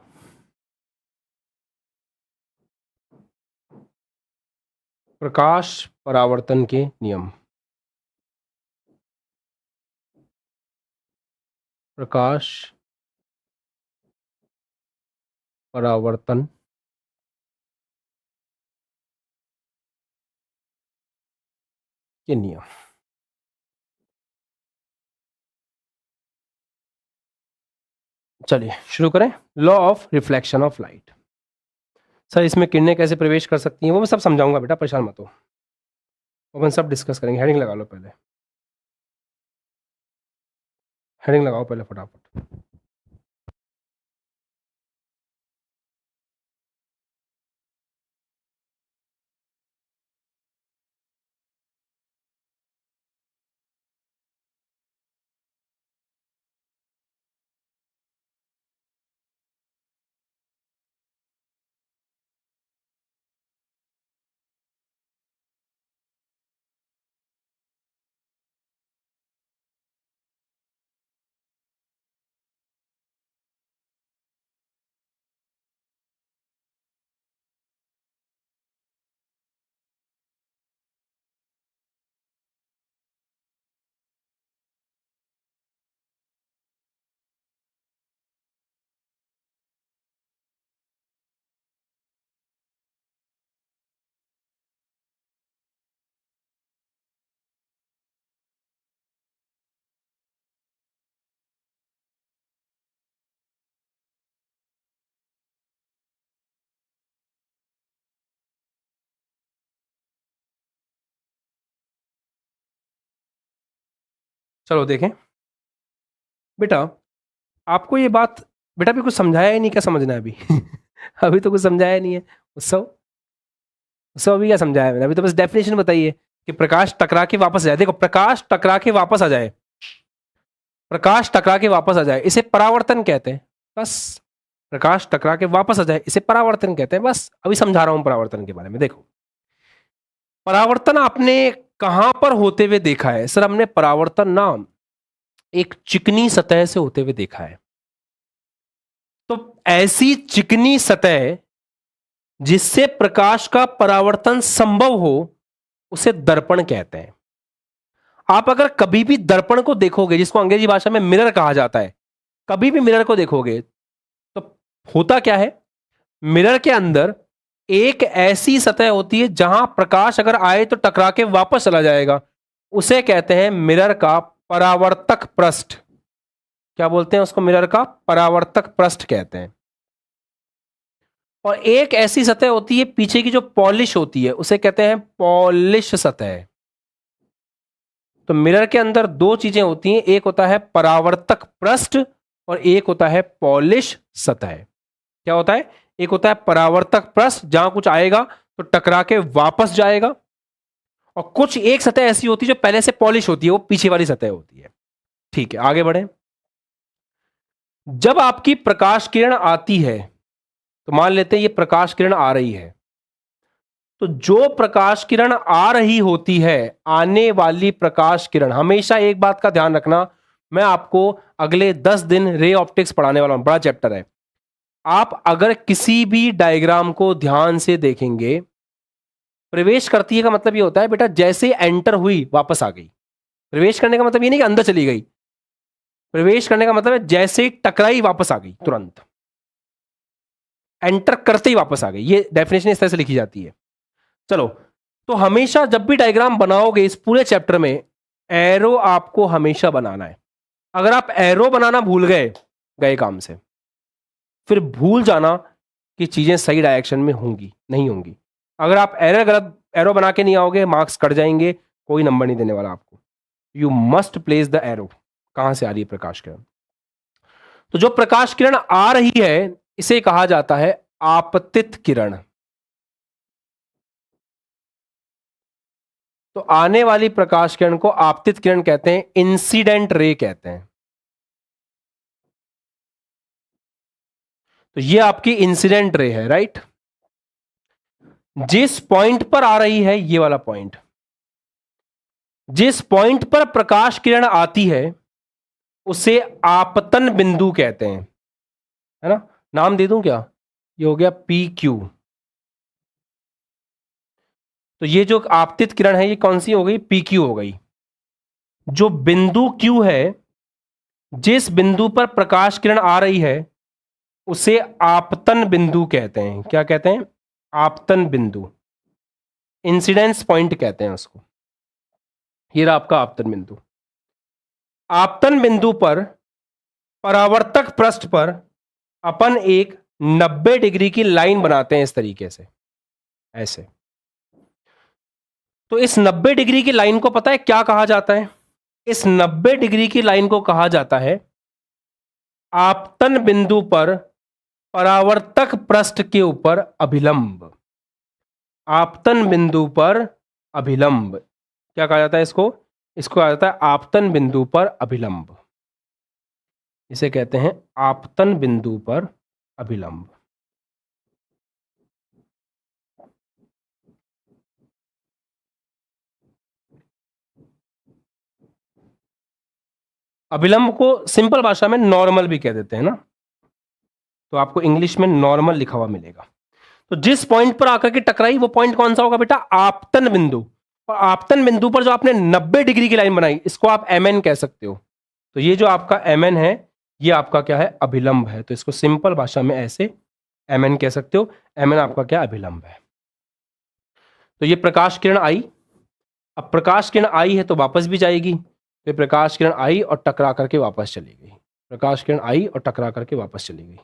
S1: प्रकाश परावर्तन के नियम। प्रकाश परावर्तन के नियम। चलिए शुरू करें। Law of reflection of light. Sir इसमें किरणें कैसे प्रवेश कर सकती हैं, वो मैं सब समझाऊंगा बेटा, परेशान मत हो। अपन सब डिस्कस करेंगे। हेडिंग लगा लो पहले, हेडिंग लगाओ पहले फटाफट। चलो देखें बेटा, आपको ये बात, बेटा भी कुछ समझाया ही नहीं, क्या समझना है अभी? अभी तो कुछ समझाया नहीं है। उत्सव, उत्सव अभी क्या समझाया मैंने? अभी तो बस डेफिनेशन बताइए कि प्रकाश टकरा के वापस आ जाए। देखो, प्रकाश टकरा के वापस आ जाए, प्रकाश टकरा के वापस आ जाए, इसे परावर्तन कहते हैं। बस, प्रकाश टकरा के वापस आ जाए, इसे परावर्तन कहते हैं। बस अभी समझा रहा हूं परावर्तन के बारे में। देखो, परावर्तन आपने कहां पर होते हुए देखा है? सर, हमने परावर्तन ना एक चिकनी सतह से होते हुए देखा है। तो ऐसी चिकनी सतह जिससे प्रकाश का परावर्तन संभव हो, उसे दर्पण कहते हैं। आप अगर कभी भी दर्पण को देखोगे, जिसको अंग्रेजी भाषा में मिरर कहा जाता है, कभी भी मिरर को देखोगे तो होता क्या है? मिरर के अंदर एक ऐसी सतह होती है जहां प्रकाश अगर आए तो टकरा के वापस चला जाएगा। उसे कहते हैं मिरर का परावर्तक पृष्ठ। क्या बोलते हैं उसको? मिरर का परावर्तक पृष्ठ कहते हैं। और एक ऐसी सतह होती है पीछे की जो पॉलिश होती है, उसे कहते हैं पॉलिश सतह। तो मिरर के अंदर दो चीजें होती हैं, एक होता है परावर्तक पृष्ठ और एक होता है पॉलिश सतह। क्या होता है? एक होता है परावर्तक पृष्ठ, जहां कुछ आएगा तो टकरा के वापस जाएगा, और कुछ एक सतह ऐसी होती है जो पहले से पॉलिश होती है, वो पीछे वाली सतह होती है। ठीक है, आगे बढ़े। जब आपकी प्रकाश किरण आती है, तो मान लेते हैं ये प्रकाश किरण आ रही है, तो जो प्रकाश किरण आ रही होती है, आने वाली प्रकाश किरण, हमेशा एक बात का ध्यान रखना, मैं आपको अगले 10 दिन रे ऑप्टिक्स पढ़ाने वाला हूं, बड़ा चैप्टर है। आप अगर किसी भी डायग्राम को ध्यान से देखेंगे, प्रवेश करती है का मतलब ये होता है बेटा जैसे एंटर हुई वापस आ गई। प्रवेश करने का मतलब ये नहीं कि अंदर चली गई, प्रवेश करने का मतलब है जैसे टकराई वापस आ गई, तुरंत एंटर करते ही वापस आ गई। ये डेफिनेशन इस तरह से लिखी जाती है। चलो, तो हमेशा जब भी डायग्राम बनाओगे इस पूरे चैप्टर में, एरो आपको हमेशा बनाना है। अगर आप एरो बनाना भूल गए, गए काम से, फिर भूल जाना कि चीजें सही डायरेक्शन में होंगी नहीं होंगी। अगर आप एरर गलत एरो बना के नहीं आओगे, मार्क्स कट जाएंगे, कोई नंबर नहीं देने वाला आपको। You must place the arrow. कहां से आ रही है प्रकाश किरण? तो जो प्रकाश किरण आ रही है, इसे कहा जाता है आपतित किरण। तो आने वाली प्रकाश किरण को आपतित किरण कहते हैं, इंसिडेंट रे कहते हैं। तो ये आपकी इंसिडेंट रे है, राइट? जिस पॉइंट पर आ रही है, ये वाला पॉइंट, जिस पॉइंट पर प्रकाश किरण आती है उसे आपतन बिंदु कहते हैं, है ना? नाम दे दूं क्या? ये हो गया पी क्यू। तो ये जो आपतित किरण है, ये कौन सी हो गई? पी क्यू हो गई। जो बिंदु क्यू है, जिस बिंदु पर प्रकाश किरण आ रही है, उसे आपतन बिंदु कहते हैं। क्या कहते हैं? आपतन बिंदु, इंसिडेंस पॉइंट कहते हैं उसको। ये रहा आपका आपतन बिंदु। आपतन बिंदु पर परावर्तक पृष्ठ पर अपन एक 90 डिग्री की लाइन बनाते हैं, इस तरीके से, ऐसे। तो इस 90 डिग्री की लाइन को पता है क्या कहा जाता है? इस 90 डिग्री की लाइन को कहा जाता है आपतन बिंदु पर परावर्तक पृष्ठ के ऊपर अभिलंब। आपतन बिंदु पर अभिलंब, क्या कहा जाता है इसको? इसको कहा जाता है आपतन बिंदु पर अभिलंब। इसे कहते हैं आपतन बिंदु पर अभिलंब। अभिलंब को सिंपल भाषा में नॉर्मल भी कह देते हैं ना, तो आपको इंग्लिश में नॉर्मल लिखा हुआ मिलेगा। तो जिस पॉइंट पर आकर के टकराई, वो पॉइंट कौन सा होगा बेटा? आपतन बिंदु। और आपतन बिंदु पर जो आपने 90 डिग्री की लाइन बनाई, इसको आप एम एन कह सकते हो। तो ये जो आपका एम एन है, ये आपका क्या है? अभिलंब है। तो इसको सिंपल भाषा में ऐसे एम एन कह सकते हो। एम एन आपका क्या? अभिलंब है। तो ये प्रकाश किरण आई। अब प्रकाश किरण आई है तो वापस भी जाएगी। तो ये प्रकाश किरण आई और टकरा करके वापस चली गई। प्रकाश किरण आई और टकरा करके वापस चली गई।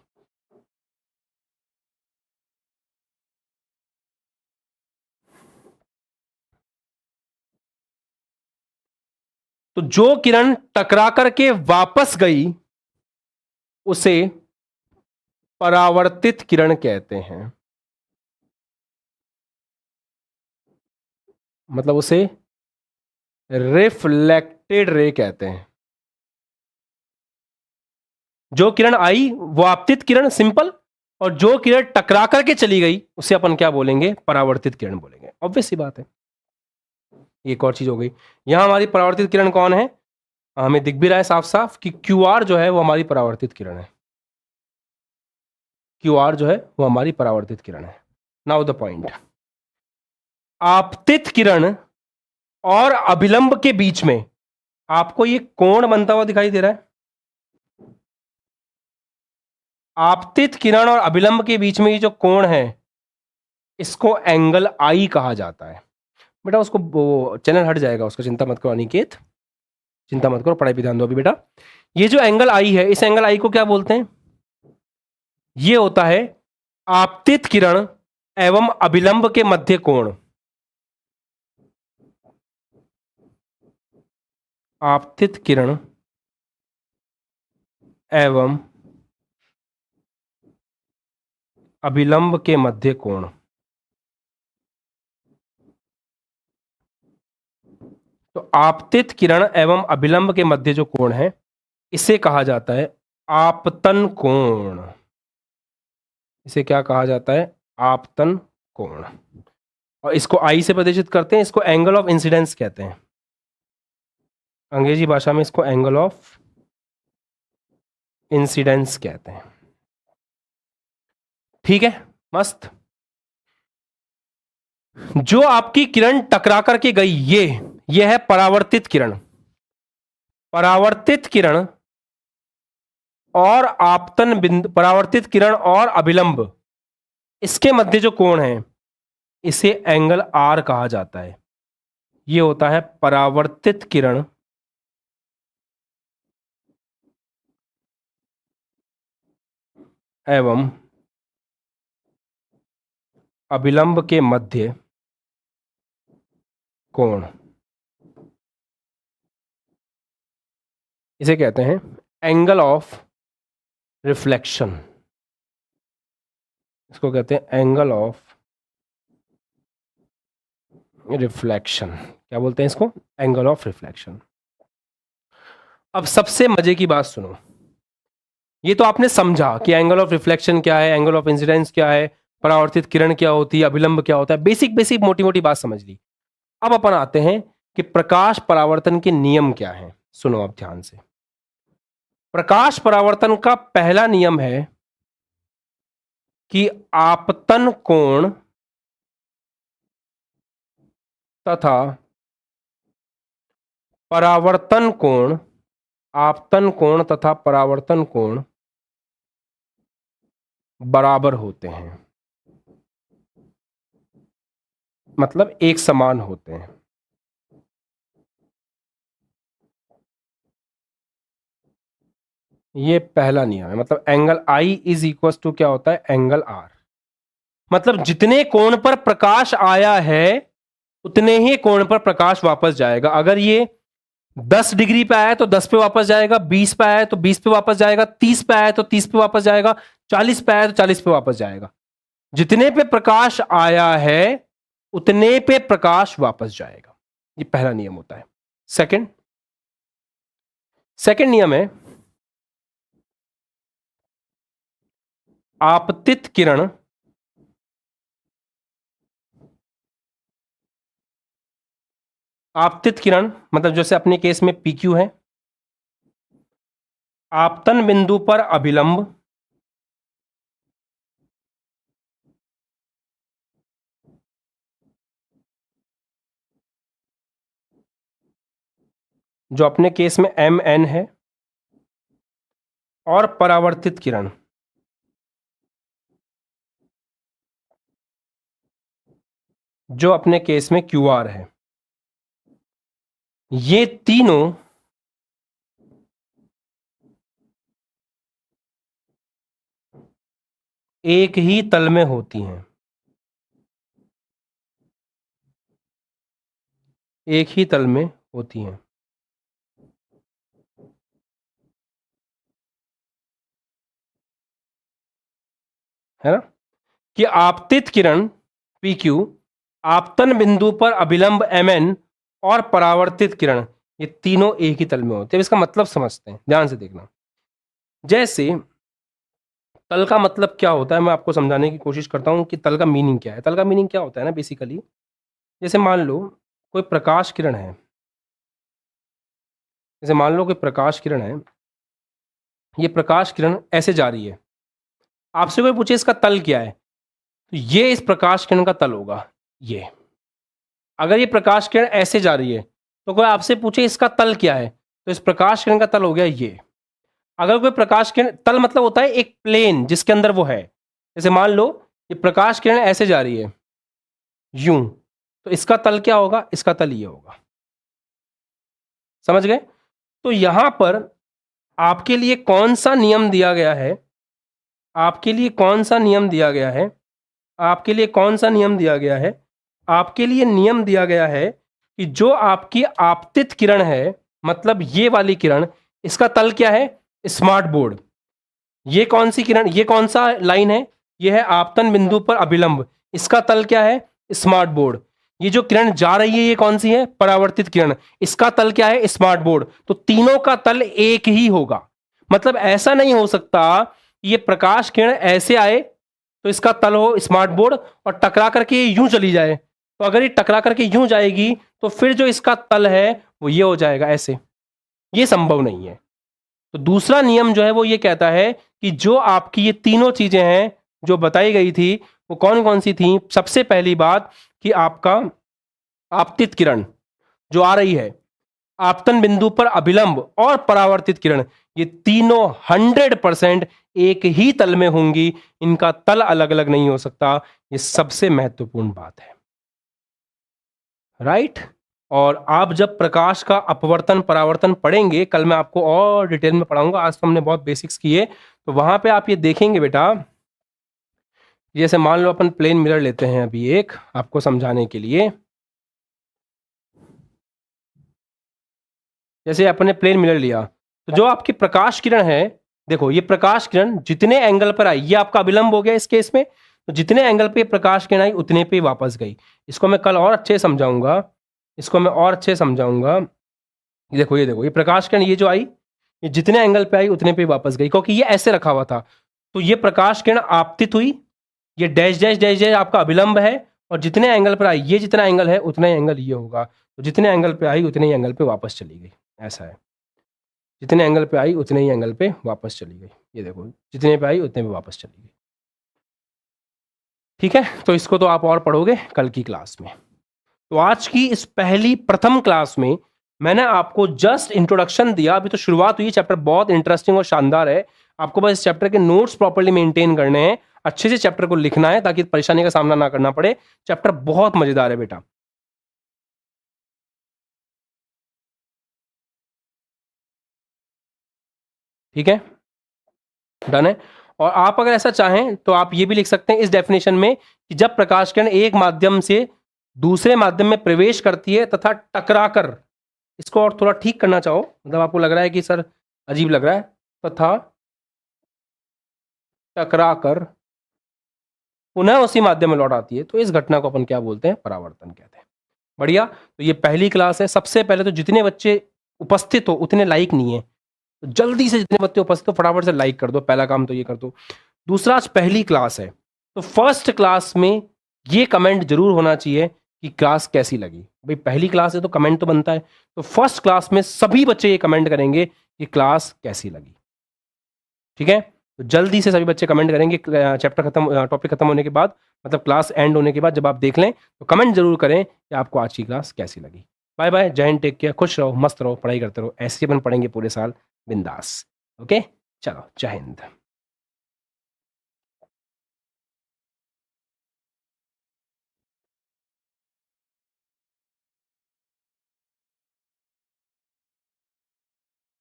S1: तो जो किरण टकरा करके वापस गई उसे परावर्तित किरण कहते हैं, मतलब उसे रिफ्लेक्टेड रे कहते हैं। जो किरण आई वो आपतित किरण सिंपल, और जो किरण टकरा करके चली गई उसे अपन क्या बोलेंगे, परावर्तित किरण बोलेंगे। ऑब्वियस सी बात है। एक और चीज हो गई, यहां हमारी परावर्तित किरण कौन है, हमें दिख भी रहा है साफ साफ कि क्यू आर जो है वो हमारी परावर्तित किरण है। क्यू आर जो है वो हमारी परावर्तित किरण है। नाउ द पॉइंट, आपतित किरण और अभिलंब के बीच में आपको ये कोण बनता हुआ दिखाई दे रहा है। आपतित किरण और अभिलंब के बीच में ये जो कोण है इसको एंगल आई कहा जाता है। बेटा उसको वो चैनल हट जाएगा उसका, चिंता मत करो अनिकेत, चिंता मत करो, पढ़ाई पे ध्यान दो अभी बेटा। ये जो एंगल आई है, इस एंगल आई को क्या बोलते हैं, ये होता है आपतित किरण एवं अभिलंब के मध्य कोण। आपतित किरण एवं अभिलंब के मध्य कोण। तो आपतित किरण एवं अभिलंब के मध्य जो कोण है इसे कहा जाता है आपतन कोण। इसे क्या कहा जाता है, आपतन कोण। और इसको आई से प्रदर्शित करते हैं, इसको एंगल ऑफ इंसिडेंस कहते हैं। अंग्रेजी भाषा में इसको एंगल ऑफ इंसिडेंस कहते हैं। ठीक है, मस्त। जो आपकी किरण टकरा करके गई ये है परावर्तित किरण। परावर्तित किरण और आपतन बिंदु, परावर्तित किरण और अभिलंब, इसके मध्य जो कोण है इसे एंगल आर कहा जाता है। ये होता है परावर्तित किरण एवं अभिलंब के मध्य कोण। इसे कहते हैं एंगल ऑफ रिफ्लेक्शन। इसको कहते हैं एंगल ऑफ रिफ्लेक्शन। क्या बोलते हैं इसको, एंगल ऑफ रिफ्लेक्शन। अब सबसे मजे की बात सुनो, ये तो आपने समझा कि एंगल ऑफ रिफ्लेक्शन क्या है, एंगल ऑफ इंसिडेंस क्या है, परावर्तित किरण क्या होती है, अभिलंब क्या होता है, बेसिक बेसिक मोटी मोटी बात समझ ली। अब अपन आते हैं कि प्रकाश परावर्तन के नियम क्या हैं। सुनो अब ध्यान से। प्रकाश परावर्तन का पहला नियम है कि आपतन कोण तथा परावर्तन कोण, आपतन कोण तथा परावर्तन कोण बराबर होते हैं, मतलब एक समान होते हैं। ये पहला नियम है, मतलब angle i is equal to क्या होता है, एंगल आर। मतलब जितने कोण पर प्रकाश आया है उतने ही कोण पर प्रकाश वापस जाएगा। अगर ये 10 डिग्री पे आया तो 10 पे वापस जाएगा, 20 पे आया तो 20 पे वापस जाएगा, 30 पे आया तो 30 पे वापस जाएगा, 40 पे आया तो 40 पे वापस जाएगा। जितने पे प्रकाश आया है उतने पे प्रकाश वापस जाएगा। ये पहला नियम होता है। सेकंड नियम है आपतित किरण मतलब जैसे अपने केस में PQ है, आपतन बिंदु पर अभिलंब जो अपने केस में MN है, और परावर्तित किरण जो अपने केस में QR है। ये तीनों एक ही तल में होती हैं, एक ही तल में होती हैं। है ना, कि आपतित किरण PQ, आपतन बिंदु पर अभिलंब MN और परावर्तित किरण, ये तीनों एक ही तल में होते हैं। इसका मतलब समझते हैं, ध्यान से देखना। जैसे तल का मतलब क्या होता है, मैं आपको समझाने की कोशिश करता हूं कि तल का मीनिंग क्या है। तल का मीनिंग क्या होता है ना, बेसिकली जैसे मान लो कोई प्रकाश किरण है, जैसे मान लो कोई प्रकाश किरण है, ये प्रकाश किरण ऐसे जा रही है, आपसे कोई पूछे इसका तल क्या है, तो ये इस प्रकाश किरण का तल होगा ये। अगर ये प्रकाश किरण ऐसे जा रही है तो कोई आपसे पूछे इसका तल क्या है, तो इस प्रकाश किरण का तल हो गया ये। अगर कोई प्रकाश किरण, तल मतलब होता है एक प्लेन जिसके अंदर वो है। जैसे मान लो ये प्रकाश किरण ऐसे जा रही है यूं, तो इसका तल क्या होगा, इसका तल ये होगा। समझ गए? तो यहां पर आपके लिए कौन सा नियम दिया गया है, आपके लिए कौन सा नियम दिया गया है, आपके लिए कौन सा नियम दिया गया है, आपके लिए नियम दिया गया है कि जो आपकी आपतित किरण है, मतलब ये वाली किरण, इसका तल क्या है, स्मार्ट बोर्ड। ये कौन सी किरण, ये कौन सा लाइन है, ये है आपतन बिंदु पर अभिलंब, इसका तल क्या है, स्मार्ट बोर्ड। ये जो किरण जा रही है ये कौन सी है, परावर्तित किरण, इसका तल क्या है, स्मार्ट बोर्ड। तो तीनों का तल एक ही होगा। मतलब ऐसा नहीं हो सकता ये प्रकाश किरण ऐसे आए तो इसका तल हो स्मार्ट बोर्ड और टकरा करके यूं चली जाए। तो अगर ये टकरा करके यूं जाएगी तो फिर जो इसका तल है वो ये हो जाएगा ऐसे, ये संभव नहीं है। तो दूसरा नियम जो है वो ये कहता है कि जो आपकी ये तीनों चीजें हैं जो बताई गई थी वो कौन कौन सी थी। सबसे पहली बात कि आपका आपतित किरण जो आ रही है, आपतन बिंदु पर अभिलंब और परावर्तित किरण, ये तीनों 100% एक ही तल में होंगी, इनका तल अलग अलग नहीं हो सकता। ये सबसे महत्वपूर्ण बात है, राइट। और आप जब प्रकाश का अपवर्तन परावर्तन पढ़ेंगे, कल मैं आपको और डिटेल में पढ़ाऊंगा, आज तो हमने बहुत बेसिक्स किए, तो वहां पे आप ये देखेंगे बेटा, जैसे मान लो अपन प्लेन मिरर लेते हैं अभी एक आपको समझाने के लिए। जैसे अपने प्लेन मिरर लिया तो जो आपकी प्रकाश किरण है, देखो ये प्रकाश किरण जितने एंगल पर आई, ये आपका अभिलंब हो गया इस केस में, तो जितने एंगल पे प्रकाश किरण आई उतने पे वापस गई। इसको मैं कल और अच्छे समझाऊंगा, इसको मैं और अच्छे समझाऊंगा। ये देखो ये प्रकाश किरण ये जो आई, ये जितने एंगल पे आई उतने पे वापस गई, क्योंकि ये ऐसे रखा हुआ था। तो ये प्रकाश किरण आपतित हुई, ये डैश डैश डैश डैश आपका अभिलंब है, और जितने एंगल पर आई, ये जितना एंगल है उतना ही एंगल ये होगा। तो जितने एंगल पे आई उतने ही एंगल पे वापस चली गई, ऐसा है। जितने एंगल पे आई उतने ही एंगल पे वापस चली गई। ये देखो जितने पे आई उतने पे वापस चली गई। ठीक है, तो इसको तो आप और पढ़ोगे कल की क्लास में। तो आज की इस पहली प्रथम क्लास में मैंने आपको जस्ट इंट्रोडक्शन दिया, अभी तो शुरुआत हुई। चैप्टर बहुत इंटरेस्टिंग और शानदार है। आपको बस इस चैप्टर के नोट्स प्रॉपर्ली मेंटेन करने हैं, अच्छे से चैप्टर को लिखना है ताकि परेशानी का सामना ना करना पड़े। चैप्टर बहुत मजेदार है बेटा। ठीक है, डन है। और आप अगर ऐसा चाहें तो आप ये भी लिख सकते हैं इस डेफिनेशन में कि जब प्रकाश किरण एक माध्यम से दूसरे माध्यम में प्रवेश करती है तथा टकराकर, इसको और थोड़ा ठीक करना चाहो, मतलब आपको लग रहा है कि सर अजीब लग रहा है, तथा टकराकर पुनः उसी माध्यम में लौट आती है, तो इस घटना को अपन क्या बोलते हैं, परावर्तन कहते हैं। बढ़िया। तो ये पहली क्लास है। सबसे पहले तो जितने बच्चे उपस्थित हो उतने लाइक नहीं है, तो जल्दी से जितने बच्चे उपस्थित हो फटाफट से लाइक कर दो, पहला काम तो ये कर दो। दूसरा, आज पहली क्लास है तो फर्स्ट क्लास में ये कमेंट जरूर होना चाहिए कि क्लास कैसी लगी। भाई पहली क्लास है तो कमेंट तो बनता है, तो फर्स्ट क्लास में सभी बच्चे ये कमेंट करेंगे कि क्लास कैसी लगी। ठीक है, तो जल्दी से सभी बच्चे कमेंट करेंगे चैप्टर खत्म, टॉपिक खत्म होने के बाद, मतलब क्लास एंड होने के बाद जब आप देख लें तो कमेंट जरूर करें कि आपको आज की क्लास कैसी लगी। बाय बाय, जय हिंद, टेक केयर, खुश रहो, मस्त रहो, पढ़ाई करते रहो, ऐसे ही अपन पढ़ेंगे पूरे साल बिंदास। ओके, चलो जय हिंद।